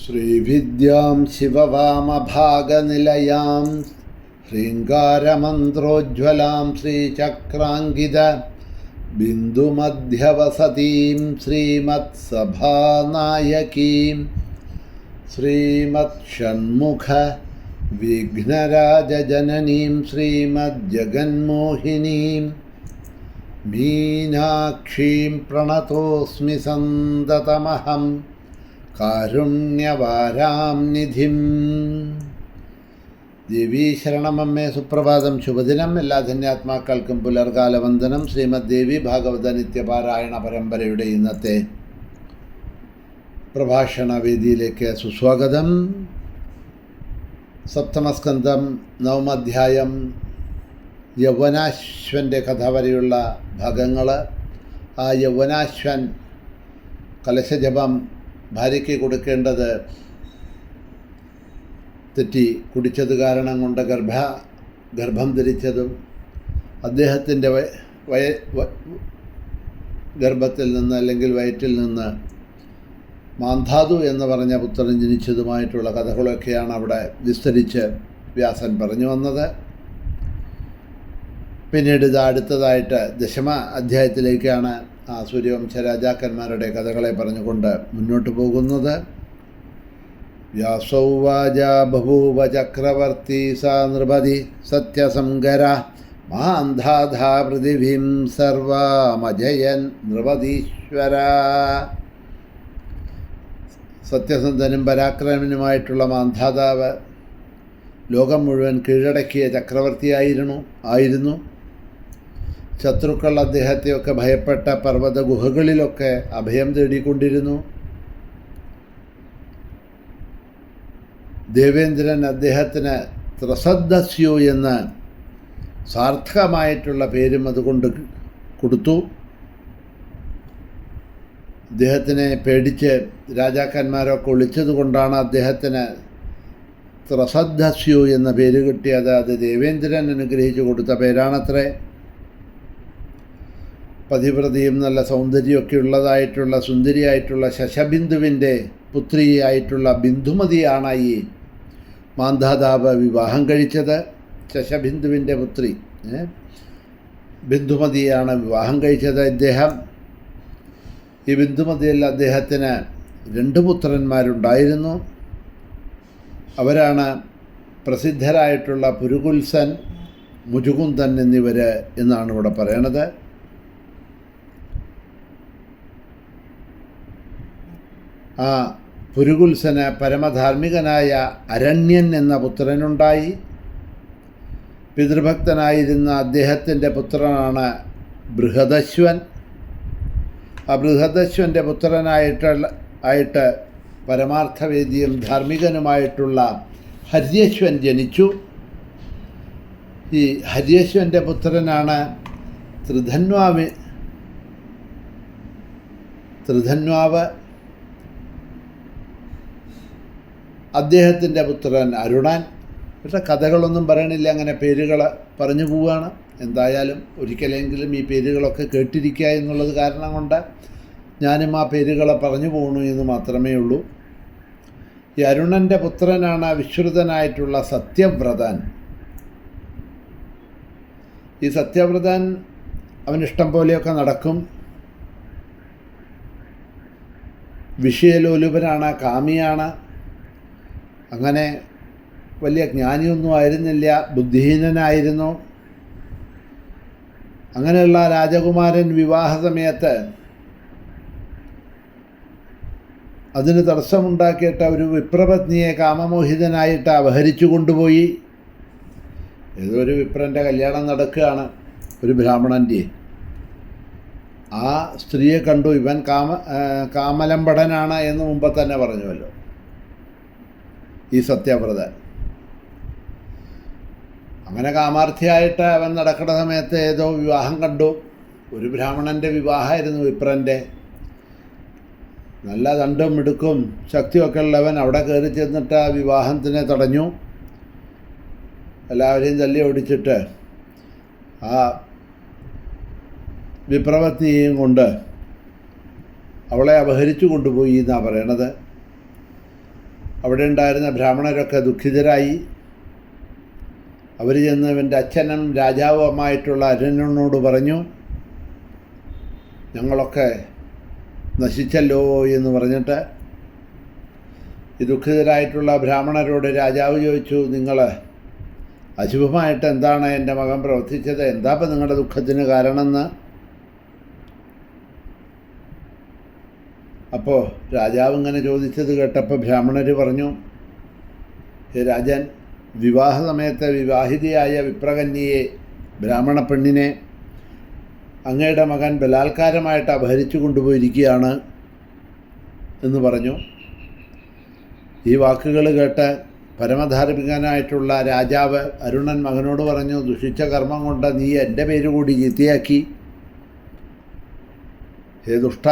ശ്രീവിദ്യാം ശിവവാമഭാഗനിലയാം ഹ്രീങ്കാരമന്ത്രോജ്വലാം ശ്രീചക്രാങ്കിത ബിന്ദുമധ്യവസതീം ശ്രീമത്സഭാനായകീം ശ്രീമത്ഷൺമുഖ വിഘ്നരാജജനനീം ശ്രീമജ്ജഗന്മോഹിനീം മീനാക്ഷീം പ്രണതോസ്മി സന്തതമഹം കാരുണ്യവാരാം നിധിം. ദേവീ ശരണമമ്മേ, സുപ്രഭാതം, ശുഭദിനം. എല്ലാ ധന്യാത്മാക്കൾക്കും പുലർകാല വന്ദനം. ശ്രീമദ് ദേവി ഭാഗവത നിത്യപാരായണ പരമ്പരയുടെ ഇന്നത്തെ പ്രഭാഷണ വേദിയിലേക്ക് സുസ്വാഗതം. സപ്തമസ്കന്ധം, നവമാധ്യായം, യൗവനാശ്വൻ്റെ കഥ വരെയുള്ള ഭാഗങ്ങൾ. ആ യൗവനാശ്വൻ കലശജപം ഭാര്യയ്ക്ക് കൊടുക്കേണ്ടത് തെറ്റി കുടിച്ചത് കാരണം കൊണ്ട് ഗർഭം ധരിച്ചതും അദ്ദേഹത്തിൻ്റെ ഗർഭത്തിൽ നിന്ന് അല്ലെങ്കിൽ വയറ്റിൽ നിന്ന് മാന്ധാതു എന്ന് പറഞ്ഞ പുത്രൻ ജനിച്ചതുമായിട്ടുള്ള കഥകളൊക്കെയാണ് അവിടെ വിസ്തരിച്ച് വ്യാസൻ പറഞ്ഞു വന്നത്. പിന്നീട് ഇത് അടുത്തതായിട്ട് ദശമ അധ്യായത്തിലേക്കാണ് ആ സൂര്യവംശ രാജാക്കന്മാരുടെ കഥകളെ പറഞ്ഞുകൊണ്ട് മുന്നോട്ട് പോകുന്നത്. വ്യാസൗവാച ബഭൂവ ചക്രവർത്തി സാ നൃപതി സത്യസംഗര മാന്ധാധാ പൃഥിവീം സർവാമജയൻ നൃപതീശ്വര. സത്യസന്ധനും പരാക്രമനുമായിട്ടുള്ള മാന്ധാതാവ് ലോകം മുഴുവൻ കീഴടക്കിയ ചക്രവർത്തിയായിരുന്നു. ശത്രുക്കൾ അദ്ദേഹത്തെയൊക്കെ ഭയപ്പെട്ട പർവ്വത ഗുഹകളിലൊക്കെ അഭയം തേടിക്കൊണ്ടിരുന്നു. ദേവേന്ദ്രൻ അദ്ദേഹത്തിന് ത്രസദ്ദസ്യു എന്ന സാർത്ഥകമായിട്ടുള്ള പേരും അതുകൊണ്ട് കൊടുത്തു. അദ്ദേഹത്തിനെ പേടിച്ച് രാജാക്കന്മാരൊക്കെ ഒളിച്ചതുകൊണ്ടാണ് അദ്ദേഹത്തിന് ത്രസദ്ദസ്യു എന്ന പേര് കിട്ടിയത്. അത് ദേവേന്ദ്രൻ അനുഗ്രഹിച്ചു കൊടുത്ത പേരാണത്രേ. പതിവ്രതയും നല്ല സൗന്ദര്യമൊക്കെ ഉള്ളതായിട്ടുള്ള സുന്ദരിയായിട്ടുള്ള ശശബിന്ദുവിൻ്റെ പുത്രിയായിട്ടുള്ള ബിന്ദുമതിയാണ് ഈ മാന്ധാതാവ് വിവാഹം കഴിച്ചത്. ശശബിന്ദുവിൻ്റെ പുത്രി ബിന്ദുമതിയാണ് വിവാഹം കഴിച്ചത് ഇദ്ദേഹം. ഈ ബിന്ദുമതിയിൽ അദ്ദേഹത്തിന് 2 പുത്രന്മാരുണ്ടായിരുന്നു. അവരാണ് പ്രസിദ്ധരായിട്ടുള്ള പുരുകുൽസൻ, മുജുകുന്ദൻ എന്നിവർ എന്നാണ് ഇവിടെ പറയണത്. ആ പുരുകുൽസന് പരമധാർമ്മികനായ അരണ്യൻ എന്ന പുത്രനുണ്ടായി. പിതൃഭക്തനായിരുന്ന അദ്ദേഹത്തിൻ്റെ പുത്രനാണ് ബൃഹദശ്വൻ. ആ ബൃഹദശ്വൻ്റെ പുത്രനായിട്ട് പരമാർത്ഥവേദിയും ധാർമ്മികനുമായിട്ടുള്ള ഹര്യശ്വൻ ജനിച്ചു. ഈ ഹര്യശ്വൻ്റെ പുത്രനാണ് ത്രിധന്വാവ്. അദ്ദേഹത്തിൻ്റെ പുത്രൻ അരുണൻ. പക്ഷേ കഥകളൊന്നും പറയണില്ല, അങ്ങനെ പേരുകൾ പറഞ്ഞു പോവുകയാണ്. എന്തായാലും ഒരിക്കലെങ്കിലും ഈ പേരുകളൊക്കെ കേട്ടിരിക്കുക എന്നുള്ളത് കാരണം കൊണ്ട് ഞാനും ആ പേരുകളെ പറഞ്ഞു പോകണു എന്ന് മാത്രമേ ഉള്ളൂ. ഈ അരുണൻ്റെ പുത്രനാണ് വിശ്രുതനായിട്ടുള്ള സത്യവ്രതൻ. ഈ സത്യവ്രതൻ അവനിഷ്ടം പോലെയൊക്കെ നടക്കും. വിഷയലോലുപനാണ്, കാമിയാണ്. അങ്ങനെ വലിയ ജ്ഞാനിയൊന്നും ആയിരുന്നില്ല, ബുദ്ധിഹീനനായിരുന്നു. അങ്ങനെയുള്ള രാജകുമാരൻ വിവാഹ സമയത്ത് അതിന് തടസ്സമുണ്ടാക്കിയിട്ട് ഒരു വിപ്രപത്നിയെ കാമമോഹിതനായിട്ട് അപഹരിച്ചു കൊണ്ടുപോയി. ഏതോ ഒരു വിപ്രൻ്റെ കല്യാണം നടക്കുകയാണ്, ഒരു ബ്രാഹ്മണൻ്റെ. ആ സ്ത്രീയെ കണ്ടു. ഇവൻ കാമലമ്പടനാണ് എന്ന് മുമ്പ് തന്നെ പറഞ്ഞുവല്ലോ ഈ സത്യവ്രതൻ. അങ്ങനെ കാമാർത്ഥിയായിട്ട് അവൻ നടക്കുന്ന സമയത്ത് ഏതോ വിവാഹം കണ്ടു. ഒരു ബ്രാഹ്മണൻ്റെ വിവാഹമായിരുന്നു, വിപ്രൻ്റെ. നല്ല ദണ്ടും മിടുക്കും ശക്തിയൊക്കെ ഉള്ളവൻ അവിടെ കയറി ചെന്നിട്ട് ആ വിവാഹത്തിനെ തടഞ്ഞു. എല്ലാവരെയും തല്ലി ഓടിച്ചിട്ട് ആ വിപ്രപത്നിയെയും കൊണ്ട് അവളെ അപഹരിച്ചു കൊണ്ടുപോയി എന്നാണ് പറയണത്. അവിടെ ഉണ്ടായിരുന്ന ബ്രാഹ്മണരൊക്കെ ദുഃഖിതരായി. അവർ ചെന്ന് ഇവൻ്റെ അച്ഛനും രാജാവുമായിട്ടുള്ള അരുണനോട് പറഞ്ഞു, ഞങ്ങളൊക്കെ നശിച്ചല്ലോ എന്ന് പറഞ്ഞിട്ട് ഈ ദുഃഖിതരായിട്ടുള്ള ബ്രാഹ്മണരോട് രാജാവ് ചോദിച്ചു, നിങ്ങൾ അശുഭമായിട്ട് എന്താണ് എൻ്റെ മകൻ പ്രവർത്തിച്ചത്, എന്താ ഇപ്പം നിങ്ങളുടെ ദുഃഖത്തിന് കാരണമെന്ന്. അപ്പോൾ രാജാവ് ഇങ്ങനെ ചോദിച്ചത് കേട്ടപ്പോൾ ബ്രാഹ്മണർ പറഞ്ഞു, ഹേ രാജൻ, വിവാഹ സമയത്ത് വിവാഹിതയായ വിപ്രകന്യയെ, ബ്രാഹ്മണ പെണ്ണിനെ അങ്ങയുടെ മകൻ ബലാത്കാരമായിട്ട് അപഹരിച്ചു കൊണ്ടുപോയിരിക്കുകയാണ് എന്ന് പറഞ്ഞു. ഈ വാക്കുകൾ കേട്ട് പരമധാർമ്മികനായിട്ടുള്ള രാജാവ് അരുണൻ മകനോട് പറഞ്ഞു, ദുഷിച്ച കർമ്മം കൊണ്ട് നീ എൻ്റെ പേര് കൂടി ചീത്തയാക്കി. ഹേ ദുഷ്ട,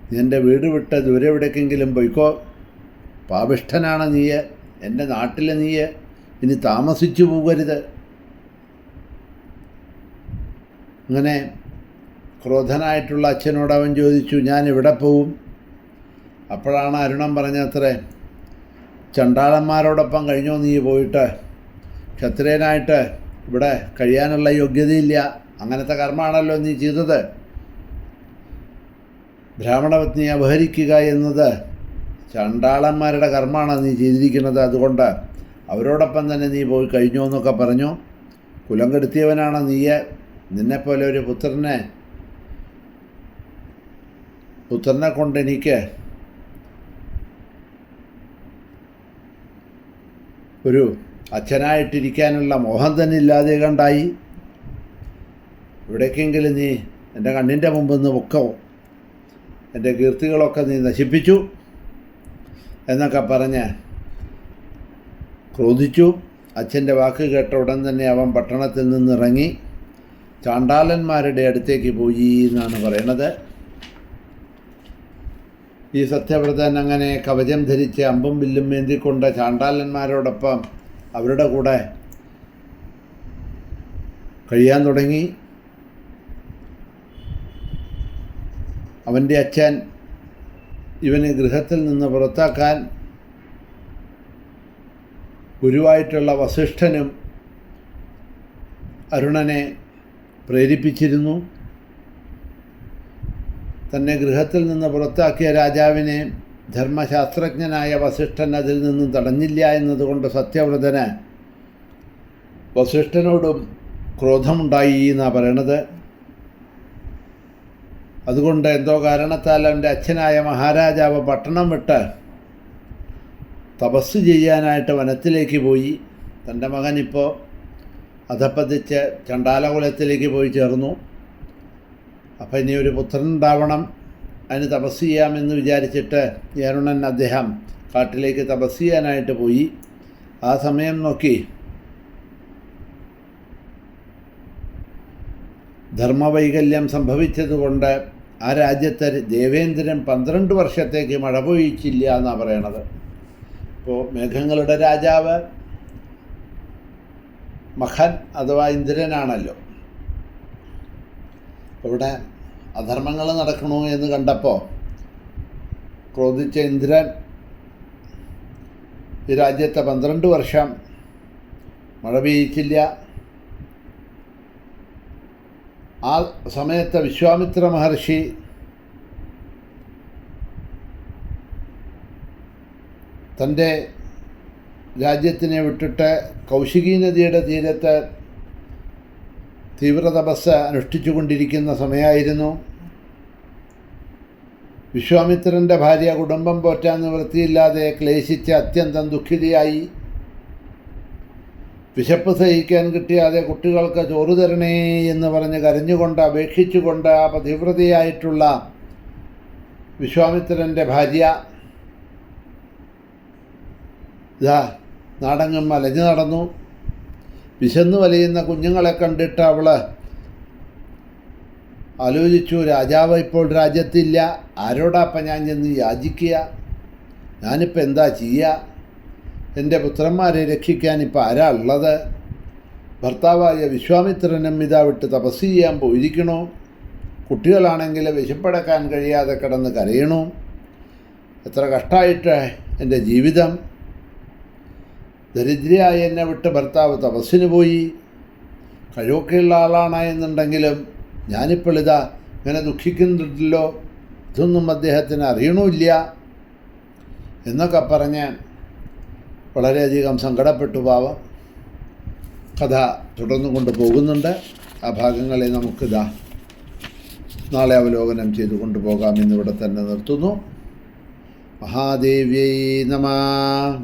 നീ എൻ്റെ വീട് വിട്ട് ദൂരെ എവിടേക്കെങ്കിലും പോയിക്കോ. പാപിഷ്ഠനാണ് നീ, എൻ്റെ നാട്ടിൽ നീ ഇനി താമസിച്ചു പോകരുത്. അങ്ങനെ ക്രോധനായിട്ടുള്ള അച്ഛനോട് അവൻ ചോദിച്ചു, ഞാൻ എവിടെ പോവും? അപ്പോഴാണ് അരുണൻ പറഞ്ഞത്രേ, ചണ്ടാളന്മാരോടൊപ്പം കഴിഞ്ഞോ നീ പോയിട്ട്? ക്ഷത്രിയനായിട്ട് ഇവിടെ കഴിയാനുള്ള യോഗ്യതയില്ല, അങ്ങനത്തെ കർമ്മമാണല്ലോ നീ ചെയ്തത്. ബ്രാഹ്മണപത്നിയെ അപഹരിക്കുക എന്നത് ചണ്ടാളന്മാരുടെ കർമ്മമാണ് നീ ചെയ്തിരിക്കുന്നത്, അതുകൊണ്ട് അവരോടൊപ്പം തന്നെ നീ പോയി കഴിഞ്ഞോ എന്നൊക്കെ പറഞ്ഞു. കുലം കെടുത്തിയവനാണ് നീ, നിന്നെപ്പോലെ ഒരു പുത്രനെ കൊണ്ട് എനിക്ക് ഒരു അച്ഛനായിട്ടിരിക്കാനുള്ള മോഹം തന്നെ ഇല്ലാതെ കണ്ടായി. എവിടേക്കെങ്കിലും നീ എൻ്റെ കണ്ണിൻ്റെ മുമ്പിൽ നിന്ന് പൊക്കോ, എൻ്റെ കീർത്തികളൊക്കെ നീ നശിപ്പിച്ചു എന്നൊക്കെ പറഞ്ഞ് ക്രോധിച്ചു. അച്ഛൻ്റെ വാക്ക് കേട്ട ഉടൻ തന്നെ അവൻ പട്ടണത്തിൽ നിന്നിറങ്ങി ചാണ്ടാലന്മാരുടെ അടുത്തേക്ക് പോയി എന്നാണ് പറയണത്. ഈ സത്യവ്രതൻ അങ്ങനെ കവചം ധരിച്ച് അമ്പും വില്ലും ഏന്തിക്കൊണ്ട് ചാണ്ടാലന്മാരോടൊപ്പം അവരുടെ കൂടെ കഴിയാൻ തുടങ്ങി. അവൻ്റെ അച്ഛൻ ഇവനെ ഗൃഹത്തിൽ നിന്ന് പുറത്താക്കാൻ ഗുരുവായിട്ടുള്ള വസിഷ്ഠനും അരുണനെ പ്രേരിപ്പിച്ചിരുന്നു. തന്നെ ഗൃഹത്തിൽ നിന്ന് പുറത്താക്കിയ രാജാവിനെ ധർമ്മശാസ്ത്രജ്ഞനായ വസിഷ്ഠൻ അതിൽ നിന്നും തടഞ്ഞില്ല എന്നതുകൊണ്ട് സത്യവ്രതന് വസിഷ്ഠനോടും ക്രോധമുണ്ടായി എന്നാണ് പറയണത്. അതുകൊണ്ട് എന്തോ കാരണത്താൽ അവൻ്റെ അച്ഛനായ മഹാരാജാവ് പട്ടണം വിട്ട് തപസ് ചെയ്യാനായിട്ട് വനത്തിലേക്ക് പോയി. തൻ്റെ മകനിപ്പോൾ അധപ്പതിച്ച് ചണ്ടാലകുലത്തിലേക്ക് പോയി ചേർന്നു. അപ്പം ഇനി ഒരു പുത്രൻ ഉണ്ടാവണം, അതിന് തപസ് ചെയ്യാമെന്ന് വിചാരിച്ചിട്ട് അരുണൻ അദ്ദേഹം കാട്ടിലേക്ക് തപസ് ചെയ്യാനായിട്ട് പോയി. ആ സമയം നോക്കി ധർമ്മവൈകല്യം സംഭവിച്ചതുകൊണ്ട് ആ രാജ്യത്തെ ദേവേന്ദ്രൻ 12 വർഷത്തേക്ക് മഴ പൊഴിച്ചില്ല എന്നാണ് പറയണത്. ഇപ്പോൾ മേഘങ്ങളുടെ രാജാവ് മഖൻ അഥവാ ഇന്ദ്രനാണല്ലോ. ഇവിടെ അധർമ്മങ്ങൾ നടക്കണു എന്ന് കണ്ടപ്പോൾ ക്രോധിച്ച ഇന്ദ്രൻ ഈ രാജ്യത്തെ 12 വർഷം മഴ പെയ്യിച്ചില്ല. ആ സമയത്ത് വിശ്വാമിത്ര മഹർഷി തൻ്റെ രാജ്യത്തിനെ വിട്ടിട്ട് കൗശികി നദിയുടെ തീരത്ത് തീവ്ര തപസ് അനുഷ്ഠിച്ചു കൊണ്ടിരിക്കുന്ന സമയമായിരുന്നു. വിശ്വാമിത്രൻ്റെ ഭാര്യ കുടുംബം പോറ്റാൻ നിവൃത്തിയില്ലാതെ ക്ലേശിച്ച് അത്യന്തം ദുഃഖിതയായി. വിശപ്പ് സഹിക്കാൻ കിട്ടിയാതെ കുട്ടികൾക്ക് ചോറ് തരണേ എന്ന് പറഞ്ഞ് കരഞ്ഞുകൊണ്ട് അപേക്ഷിച്ചുകൊണ്ട് ആ പതിവ്രതയായിട്ടുള്ള വിശ്വാമിത്രൻ്റെ ഭാര്യ ഇതാ നാടെങ്ങും അലഞ്ഞു നടന്നു. വിശന്നു വലയുന്ന കുഞ്ഞുങ്ങളെ കണ്ടിട്ട് അവൾ ആലോചിച്ചു, രാജാവ് ഇപ്പോൾ രാജ്യത്തില്ല, ആരോടാപ്പം ഞാൻ ചെന്ന് യാചിക്കുക? ഞാനിപ്പോൾ എന്താ ചെയ്യുക? എൻ്റെ പുത്രന്മാരെ രക്ഷിക്കാൻ ഇപ്പോൾ ആരാ ഉള്ളത്? ഭർത്താവായ വിശ്വാമിത്രനും ഇതാ വിട്ട് തപസ് ചെയ്യാൻ പോയിരിക്കണോ? കുട്ടികളാണെങ്കിൽ വിശപ്പടക്കാൻ കഴിയാതെ കിടന്ന് കരയണു. എത്ര കഷ്ടമായിട്ട് എൻ്റെ ജീവിതം. ദരിദ്രയായി എന്നെ വിട്ട് ഭർത്താവ് തപസ്സിന് പോയി. കഴിവൊക്കെയുള്ള ആളാണെന്നുണ്ടെങ്കിലും ഞാനിപ്പോൾ ഇതാ ഇങ്ങനെ ദുഃഖിക്കുന്നുണ്ടല്ലോ, ഇതൊന്നും അദ്ദേഹത്തിന് അറിയണമില്ല എന്നൊക്കെ പറഞ്ഞ് വളരെയധികം സങ്കടപ്പെട്ടു പാവം. കഥ തുടർന്നു കൊണ്ട് പോകുന്നുണ്ട്. ആ ഭാഗങ്ങളെ നമുക്കിതാ നാളെ അവലോകനം ചെയ്തു കൊണ്ടുപോകാം. ഇന്നിവിടെ തന്നെ നിർത്തുന്നു. മഹാദേവ്യൈ നമഃ.